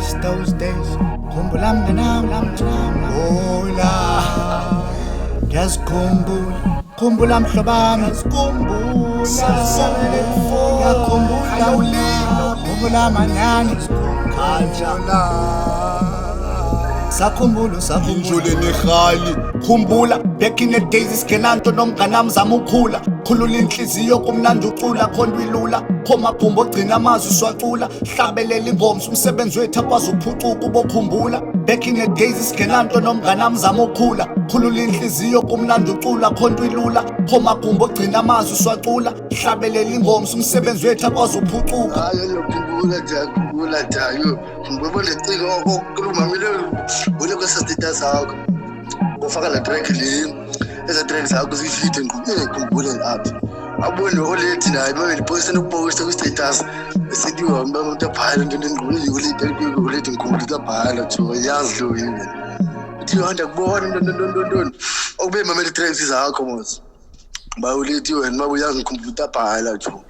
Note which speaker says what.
Speaker 1: miss those days. Khumbula mnganami, khumbula. Ngiyazikhumbula, khumbula mhlobami, ngiyakhumbula ulimi, khumbula manani, sakhumbula
Speaker 2: Injule nekhali khumbula back in the days iskenanto nomnganami zama ukhula khulula inhliziyo kumnandi ucula khona ilula khoma phumba ogcina amazwi swacula hlabelela ingomso umsebenzi wethu akwazi uphucuka ubokhumbula back in the days iskenanto nomnganami zama ukhula khulula inhliziyo kumnandi ucula khona ilula khoma phumba ogcina amazwi swacula hlabelela ingomso umsebenzi wethu akwazi uphucuka
Speaker 3: khumbula jayo ngibona lecingo okuluma mina ule kwesastata sakho ufaka la track le eza track zakho zifite ngikhumbule ngapha abone olethi naye babe lipost nokuposta ku status esithi uhamba umuntu abhala into engqondo yule olethi ngikhumbule tabhala jo yazi lo yini uthi uhanda kubona ndondondondon okube mamele tracks zakho mos ba ulethi wena mabuyazi ngikhumbule tabhala jo